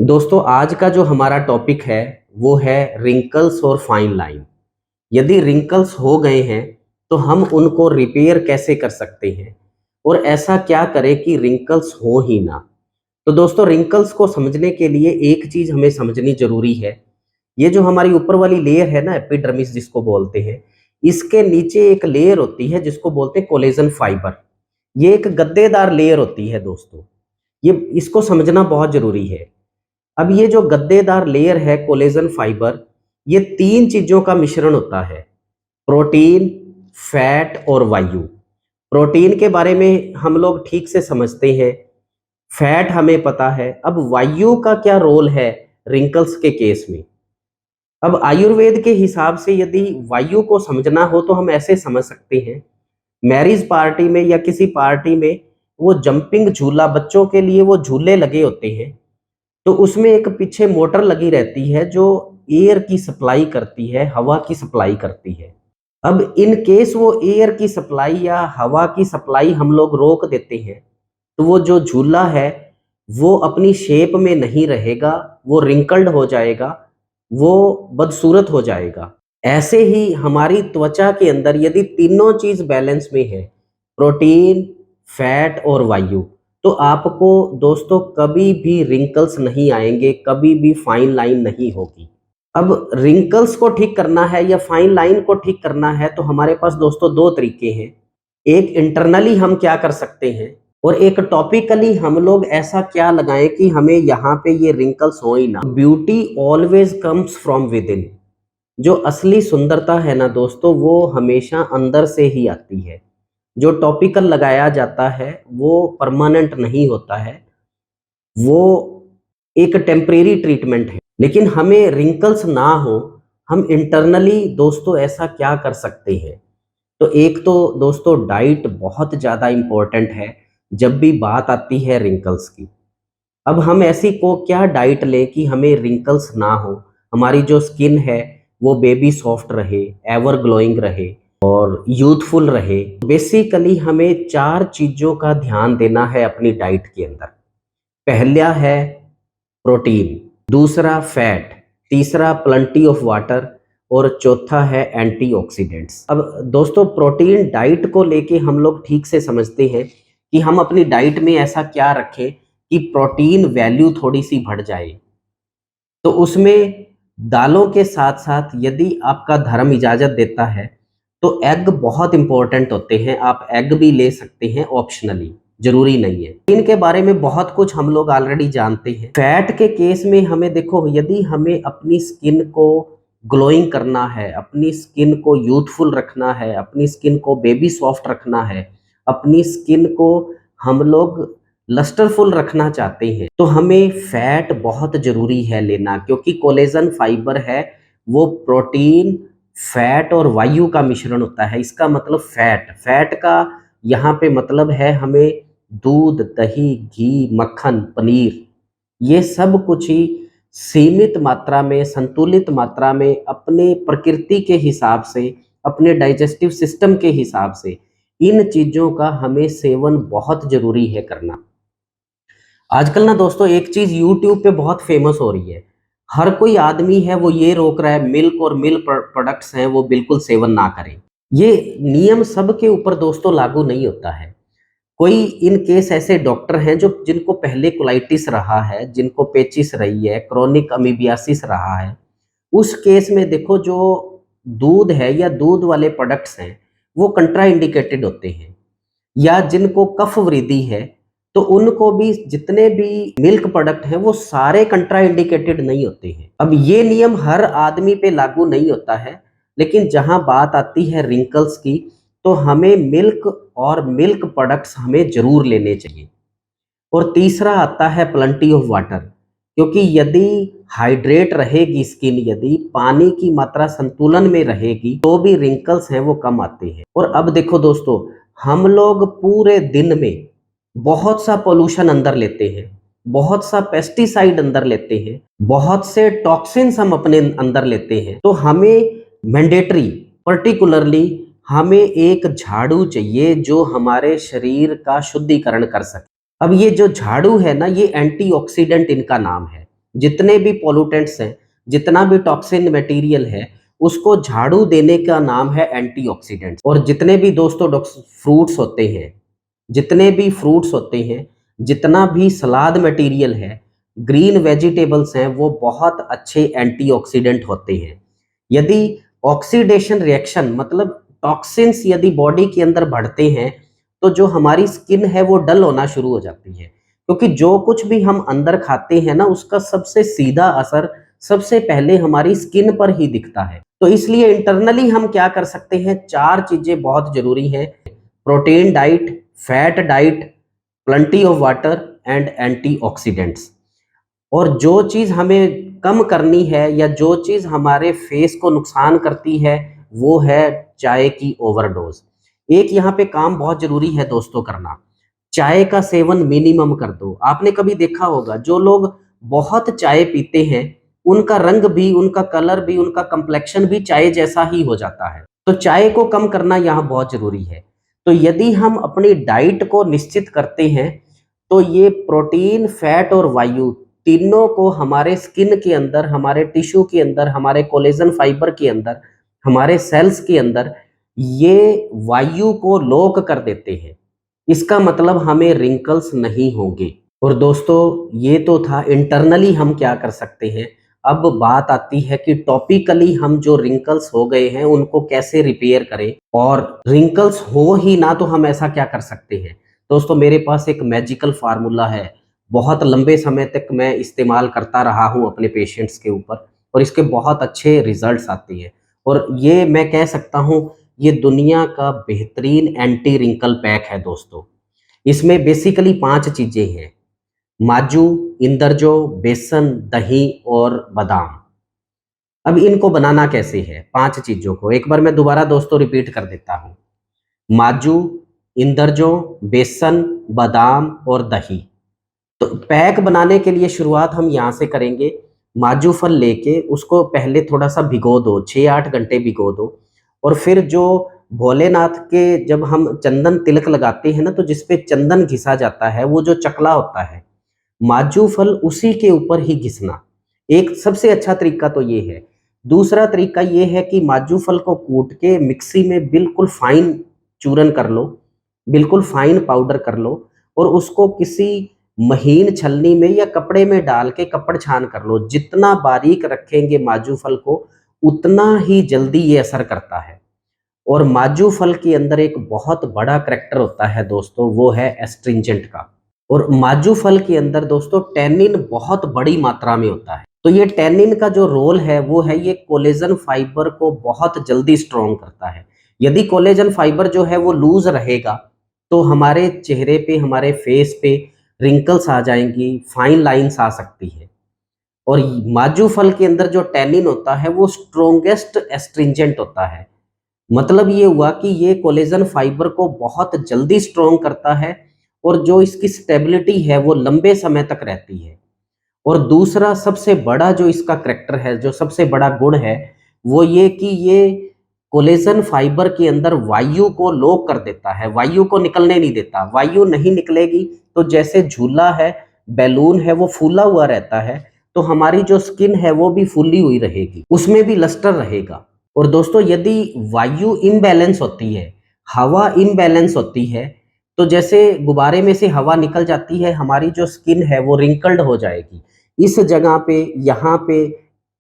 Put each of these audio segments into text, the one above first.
दोस्तों आज का जो हमारा टॉपिक है वो है रिंकल्स और फाइन लाइन। यदि रिंकल्स हो गए हैं तो हम उनको रिपेयर कैसे कर सकते हैं और ऐसा क्या करें कि रिंकल्स हो ही ना। तो दोस्तों रिंकल्स को समझने के लिए एक चीज हमें समझनी जरूरी है। ये जो हमारी ऊपर वाली लेयर है ना, एपिडर्मिस जिसको बोलते हैं, इसके नीचे एक लेयर होती है जिसको बोलते हैं कोलेजन फाइबर। ये एक गद्देदार लेयर होती है दोस्तों। ये इसको समझना बहुत जरूरी है। अब ये जो गद्देदार लेयर है कोलेजन फाइबर, ये तीन चीजों का मिश्रण होता है: प्रोटीन, फैट और वायु। प्रोटीन के बारे में हम लोग ठीक से समझते हैं, फैट हमें पता है। अब वायु का क्या रोल है रिंकल्स के केस में? अब आयुर्वेद के हिसाब से यदि वायु को समझना हो तो हम ऐसे समझ सकते हैं। मैरिज पार्टी में या किसी पार्टी में वो जंपिंग झूला, बच्चों के लिए वो झूले लगे होते हैं, तो उसमें एक पीछे मोटर लगी रहती है जो एयर की सप्लाई करती है, हवा की सप्लाई करती है। अब इन केस वो एयर की सप्लाई या हवा की सप्लाई हम लोग रोक देते हैं तो वो जो झूला है वो अपनी शेप में नहीं रहेगा, वो रिंकल्ड हो जाएगा, वो बदसूरत हो जाएगा। ऐसे ही हमारी त्वचा के अंदर यदि तीनों चीज बैलेंस में है, प्रोटीन, फैट और वायु, तो आपको दोस्तों कभी भी रिंकल्स नहीं आएंगे, कभी भी फाइन लाइन नहीं होगी। अब रिंकल्स को ठीक करना है या फाइन लाइन को ठीक करना है तो हमारे पास दोस्तों दो तरीके हैं। एक इंटरनली हम क्या कर सकते हैं और एक टॉपिकली हम लोग ऐसा क्या लगाएं कि हमें यहाँ पे ये रिंकल्स हो ही ना। Beauty always comes from with in. जो असली सुंदरता है ना दोस्तों, वो हमेशा अंदर से ही आती है। जो टॉपिकल लगाया जाता है वो परमानेंट नहीं होता है, वो एक टेम्परेरी ट्रीटमेंट है। लेकिन हमें रिंकल्स ना हो, हम इंटरनली दोस्तों ऐसा क्या कर सकते हैं? तो एक तो दोस्तों डाइट बहुत ज़्यादा इम्पोर्टेंट है जब भी बात आती है रिंकल्स की। अब हम ऐसी को क्या डाइट लें कि हमें रिंकल्स ना हो, हमारी जो स्किन है वो बेबी सॉफ्ट रहे, एवर ग्लोइंग रहे और यूथफुल रहे। बेसिकली हमें चार चीज़ों का ध्यान देना है अपनी डाइट के अंदर। पहला है प्रोटीन, दूसरा फैट, तीसरा प्लेंटी ऑफ वाटर और चौथा है एंटीऑक्सीडेंट्स। अब दोस्तों प्रोटीन डाइट को लेके हम लोग ठीक से समझते हैं कि हम अपनी डाइट में ऐसा क्या रखें कि प्रोटीन वैल्यू थोड़ी सी बढ़ जाए। तो उसमें दालों के साथ साथ यदि आपका धर्म इजाजत देता है तो एग बहुत इंपॉर्टेंट होते हैं। आप एग भी ले सकते हैं ऑप्शनली, जरूरी नहीं है। इनके बारे में बहुत कुछ हम लोग ऑलरेडी जानते हैं। फैट के केस में हमें देखो, यदि हमें अपनी स्किन को ग्लोइंग करना है, अपनी स्किन को यूथफुल रखना है, अपनी स्किन को बेबी सॉफ्ट रखना है, अपनी स्किन को हम लोग लस्टरफुल रखना चाहते हैं, तो हमें फैट बहुत जरूरी है लेना, क्योंकि कोलेजन फाइबर है वो प्रोटीन, फैट और वायु का मिश्रण होता है। इसका मतलब फैट, फैट का यहाँ पे मतलब है हमें दूध, दही, घी, मक्खन, पनीर, ये सब कुछ ही सीमित मात्रा में, संतुलित मात्रा में, अपने प्रकृति के हिसाब से, अपने डाइजेस्टिव सिस्टम के हिसाब से इन चीजों का हमें सेवन बहुत जरूरी है करना। आजकल ना दोस्तों एक चीज यूट्यूब पे बहुत फेमस हो रही है, हर कोई आदमी है वो ये रोक रहा है मिल्क और मिल्क प्रोडक्ट्स हैं वो बिल्कुल सेवन ना करें। ये नियम सबके ऊपर दोस्तों लागू नहीं होता है। कोई इन केस ऐसे डॉक्टर हैं जो जिनको पहले कोलाइटिस रहा है, जिनको पेचिस रही है, क्रोनिक अमीबियासिस रहा है, उस केस में देखो जो दूध है या दूध वाले प्रोडक्ट्स हैं वो कंट्रा इंडिकेटेड होते हैं। या जिनको कफ वृद्धि है तो उनको भी, जितने भी मिल्क प्रोडक्ट हैं वो सारे कंट्रा इंडिकेटेड नहीं होते हैं। अब ये नियम हर आदमी पे लागू नहीं होता है, लेकिन जहां बात आती है रिंकल्स की तो हमें मिल्क और मिल्क प्रोडक्ट्स हमें जरूर लेने चाहिए। और तीसरा आता है प्लेंटी ऑफ वाटर, क्योंकि यदि हाइड्रेट रहेगी स्किन, यदि पानी की मात्रा संतुलन में रहेगी तो भी रिंकल्स हैं वो कम आते हैं। और अब देखो दोस्तों, हम लोग पूरे दिन में बहुत सा पोल्यूशन अंदर लेते हैं, बहुत सा पेस्टिसाइड अंदर लेते हैं, बहुत से टॉक्सिन्स हम अपने अंदर लेते हैं, तो हमें मैंडेटरी, पर्टिकुलरली हमें एक झाड़ू चाहिए जो हमारे शरीर का शुद्धिकरण कर सके। अब ये जो झाड़ू है ना, ये एंटीऑक्सीडेंट इनका नाम है। जितने भी पॉल्यूटेंट्स हैं, जितना भी टॉक्सिन मटेरियल है, उसको झाड़ू देने का नाम है एंटीऑक्सीडेंट्स। और जितने भी दोस्तों फ्रूट्स होते हैं, जितने भी फ्रूट्स होते हैं, जितना भी सलाद मटेरियल है, ग्रीन वेजिटेबल्स हैं, वो बहुत अच्छे एंटीऑक्सीडेंट होते हैं। यदि ऑक्सीडेशन रिएक्शन मतलब टॉक्सिन्स यदि बॉडी के अंदर बढ़ते हैं, तो जो हमारी स्किन है वो डल होना शुरू हो जाती है, क्योंकि जो कुछ भी हम अंदर खाते हैं ना, उसका सबसे सीधा असर सबसे पहले हमारी स्किन पर ही दिखता है। तो इसलिए इंटरनली हम क्या कर सकते हैं, 4 चीजें बहुत जरूरी हैं: protein diet, fat diet, plenty of water and antioxidants. और जो चीज़ हमें कम करनी है या जो चीज़ हमारे फेस को नुकसान करती है, वो है चाय की ओवरडोज। एक यहाँ पे काम बहुत जरूरी है दोस्तों करना, चाय का सेवन मिनिमम कर दो। आपने कभी देखा होगा जो लोग बहुत चाय पीते हैं, उनका रंग भी, उनका कलर भी, उनका कंप्लेक्शन भी चाय जैसा ही हो जाता है। तो चाय को कम करना यहाँ बहुत जरूरी है। तो यदि हम अपनी डाइट को निश्चित करते हैं, तो ये प्रोटीन, फैट और वायु तीनों को हमारे स्किन के अंदर, हमारे टिश्यू के अंदर, हमारे कोलेजन फाइबर के अंदर, हमारे सेल्स के अंदर ये वायु को लॉक कर देते हैं। इसका मतलब हमें रिंकल्स नहीं होंगे। और दोस्तों ये तो था इंटरनली हम क्या कर सकते हैं। अब बात आती है कि टॉपिकली हम जो रिंकल्स हो गए हैं उनको कैसे रिपेयर करें, और रिंकल्स हो ही ना तो हम ऐसा क्या कर सकते हैं। दोस्तों मेरे पास एक मैजिकल फार्मूला है, बहुत लंबे समय तक मैं इस्तेमाल करता रहा हूँ अपने पेशेंट्स के ऊपर, और इसके बहुत अच्छे रिजल्ट्स आते हैं। और ये मैं कह सकता हूँ ये दुनिया का बेहतरीन एंटी रिंकल पैक है दोस्तों। इसमें बेसिकली 5 चीजें हैं: माजू, इंदरजो, बेसन, दही और बादाम। अब इनको बनाना कैसे है, 5 चीजों को एक बार मैं दोबारा दोस्तों रिपीट कर देता हूँ: माजू, इंदरजो, बेसन, बादाम और दही। तो पैक बनाने के लिए शुरुआत हम यहाँ से करेंगे। माजू फल लेके उसको पहले थोड़ा सा भिगो दो, 6-8 घंटे भिगो दो। और फिर जो भोलेनाथ के जब हम चंदन तिलक लगाते हैं ना, तो जिसपे चंदन घिसा जाता है, वो जो चकला होता है, माजू फल उसी के ऊपर ही घिसना। एक सबसे अच्छा तरीका तो ये है। दूसरा तरीका ये है कि माजू फल को कूट के मिक्सी में बिल्कुल फाइन चूरन कर लो, बिल्कुल फाइन पाउडर कर लो, और उसको किसी महीन छलनी में या कपड़े में डाल के कपड़ छान कर लो। जितना बारीक रखेंगे माजू फल को, उतना ही जल्दी ये असर करता है। और माजू फल के अंदर एक बहुत बड़ा करैक्टर होता है दोस्तों, वो है एस्ट्रिंजेंट का। और माजू फल के अंदर दोस्तों टैनिन बहुत बड़ी मात्रा में होता है। तो ये टैनिन का जो रोल है वो है, ये कोलेजन फाइबर को बहुत जल्दी स्ट्रॉन्ग करता है। यदि कोलेजन फाइबर जो है वो लूज रहेगा, तो हमारे चेहरे पे, हमारे फेस पे रिंकल्स आ जाएंगी, फाइन लाइंस आ सकती है। और माजू फल के अंदर जो टैनिन होता है वो स्ट्रोंगेस्ट एस्ट्रिंजेंट होता है। मतलब ये हुआ कि ये कोलेजन फाइबर को बहुत जल्दी स्ट्रॉन्ग करता है, और जो इसकी स्टेबिलिटी है वो लंबे समय तक रहती है। और दूसरा सबसे बड़ा जो इसका करैक्टर है, जो सबसे बड़ा गुण है, वो ये कि ये कोलेजन फाइबर के अंदर वायु को लॉक कर देता है, वायु को निकलने नहीं देता। वायु नहीं निकलेगी तो जैसे झूला है, बैलून है, वो फूला हुआ रहता है, तो हमारी जो स्किन है वो भी फूली हुई रहेगी, उसमें भी लस्टर रहेगा। और दोस्तों यदि वायु इम्बैलेंस होती है, हवा इम्बैलेंस होती है, तो जैसे गुब्बारे में से हवा निकल जाती है, हमारी जो स्किन है वो रिंकल्ड हो जाएगी। इस जगह पे, यहाँ पे,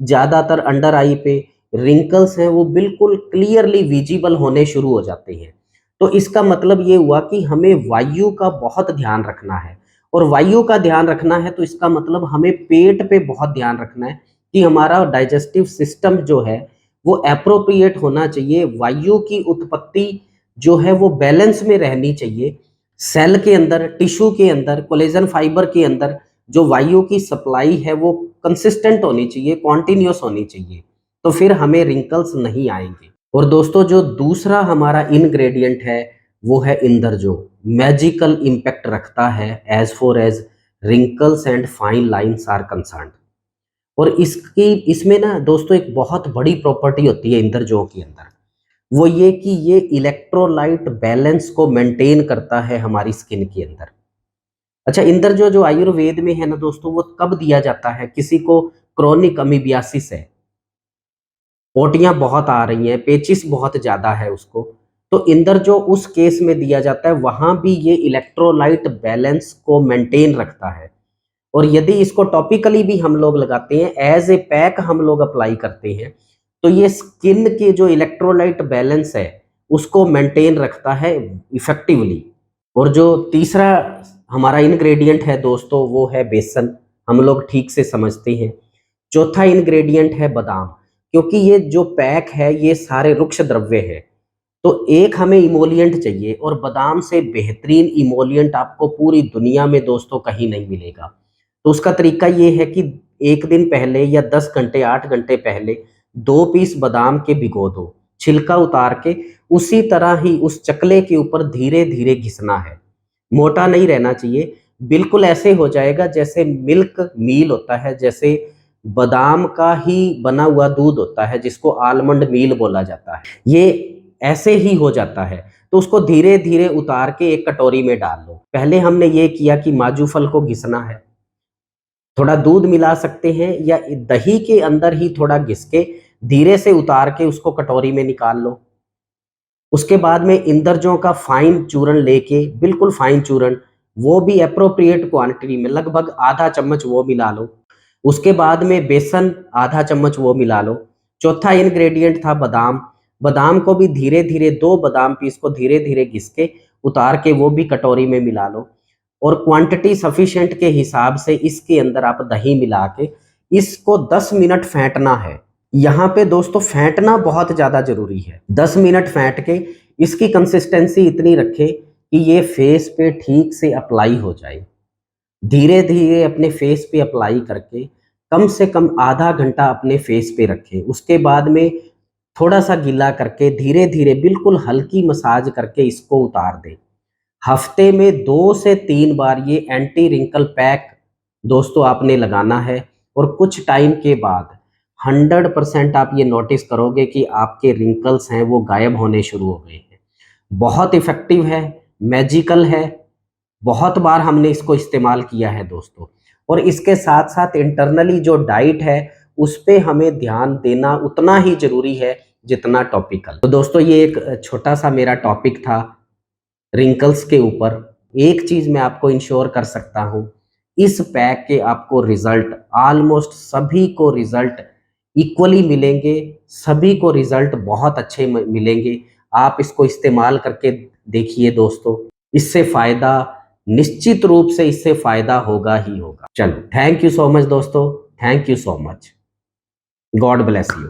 ज्यादातर अंडर आई पे रिंकल्स हैं वो बिल्कुल क्लियरली विजिबल होने शुरू हो जाते हैं। तो इसका मतलब ये हुआ कि हमें वायु का बहुत ध्यान रखना है। और वायु का ध्यान रखना है तो इसका मतलब हमें पेट पे बहुत ध्यान रखना है कि हमारा डाइजेस्टिव सिस्टम जो है वो एप्रोप्रिएट होना चाहिए। वायु की उत्पत्ति जो है वो बैलेंस में रहनी चाहिए। सेल के अंदर, टिश्यू के अंदर, कोलेजन फाइबर के अंदर जो वायु की सप्लाई है वो कंसिस्टेंट होनी चाहिए, कॉन्टिन्यूस होनी चाहिए, तो फिर हमें रिंकल्स नहीं आएंगे। और दोस्तों जो दूसरा हमारा इंग्रेडिएंट है वो है इंदर, जो मैजिकल इम्पैक्ट रखता है as far as wrinkles and fine lines are concerned. और इसमें ना दोस्तों एक बहुत बड़ी प्रॉपर्टी होती है इंद्रजों के अंदर, वो ये कि ये इलेक्ट्रोलाइट बैलेंस को मेंटेन करता है हमारी स्किन के अंदर। अच्छा, इंद्रजो जो आयुर्वेद में है ना दोस्तों, वो कब दिया जाता है? किसी को क्रोनिक अमीबियासिस है, पोटियां बहुत आ रही हैं, पेचिस बहुत ज्यादा है उसको, तो इंद्रजो उस केस में दिया जाता है। वहां भी ये इलेक्ट्रोलाइट बैलेंस को मेंटेन रखता है। और यदि इसको टॉपिकली भी हम लोग लगाते हैं, एज ए पैक हम लोग अप्लाई करते हैं, तो ये स्किन के जो इलेक्ट्रोलाइट बैलेंस है उसको मेंटेन रखता है इफेक्टिवली। और जो तीसरा हमारा इंग्रेडिएंट है दोस्तों, वो है बेसन। हम लोग ठीक से समझते हैं। चौथा इंग्रेडिएंट है बादाम, क्योंकि ये जो पैक है ये सारे रुक्ष द्रव्य है, तो एक हमें इमोलिएंट चाहिए, और बादाम से बेहतरीन इमोलिएंट आपको पूरी दुनिया में दोस्तों कहीं नहीं मिलेगा। तो उसका तरीका ये है कि एक दिन पहले या 10 घंटे 8 घंटे पहले 2 पीस बादाम के भिगो दो, छिलका उतार के उसी तरह ही उस चकले के ऊपर धीरे धीरे घिसना है। मोटा नहीं रहना चाहिए, बिल्कुल ऐसे हो जाएगा जैसे मिल्क मील होता है, जैसे बादाम का ही बना हुआ दूध होता है जिसको आलमंड मील बोला जाता है, ये ऐसे ही हो जाता है। तो उसको धीरे धीरे उतार के एक कटोरी में डाल लो। पहले हमने ये किया कि माजू फल को घिसना है, थोड़ा दूध मिला सकते हैं या दही के अंदर ही थोड़ा घिस के धीरे से उतार के उसको कटोरी में निकाल लो। उसके बाद में इंद्रजों का फाइन चूर्ण लेके, बिल्कुल फाइन चूर्ण, वो भी अप्रोप्रिएट क्वांटिटी में, लगभग आधा चम्मच वो मिला लो। उसके बाद में बेसन आधा चम्मच वो मिला लो। चौथा इंग्रेडिएंट था बादाम। बादाम को भी धीरे धीरे, 2 बादाम पीस को धीरे धीरे घिस के उतार के वो भी कटोरी में मिला लो। और क्वांटिटी सफिशिएंट के हिसाब से इसके अंदर आप दही मिला के इसको 10 मिनट फेंटना है। यहाँ पे दोस्तों फेंटना बहुत ज्यादा जरूरी है। 10 मिनट फेंट के इसकी कंसिस्टेंसी इतनी रखें कि ये फेस पे ठीक से अप्लाई हो जाए। धीरे धीरे अपने फेस पे अप्लाई करके कम से कम आधा घंटा अपने फेस पे रखें। उसके बाद में थोड़ा सा गीला करके धीरे धीरे बिल्कुल हल्की मसाज करके इसको उतार दें। हफ्ते में 2 से 3 बार ये एंटी रिंकल पैक दोस्तों आपने लगाना है। और कुछ टाइम के बाद 100% आप ये नोटिस करोगे कि आपके रिंकल्स हैं वो गायब होने शुरू हो गए हैं। बहुत इफेक्टिव है, मैजिकल है, बहुत बार हमने इसको इस्तेमाल किया है दोस्तों। और इसके साथ साथ इंटरनली जो डाइट है उस पे हमें ध्यान देना उतना ही जरूरी है जितना टॉपिकल। तो दोस्तों ये एक छोटा सा मेरा टॉपिक था रिंकल्स के ऊपर। एक चीज मैं आपको इंश्योर कर सकता हूं, इस पैक के आपको रिजल्ट, ऑलमोस्ट सभी को रिजल्ट इक्वली मिलेंगे, सभी को रिजल्ट बहुत अच्छे मिलेंगे। आप इसको इस्तेमाल करके देखिए दोस्तों, इससे फायदा, निश्चित रूप से इससे फायदा होगा ही होगा। चलो, थैंक यू सो मच दोस्तों, thank you so much, God bless you.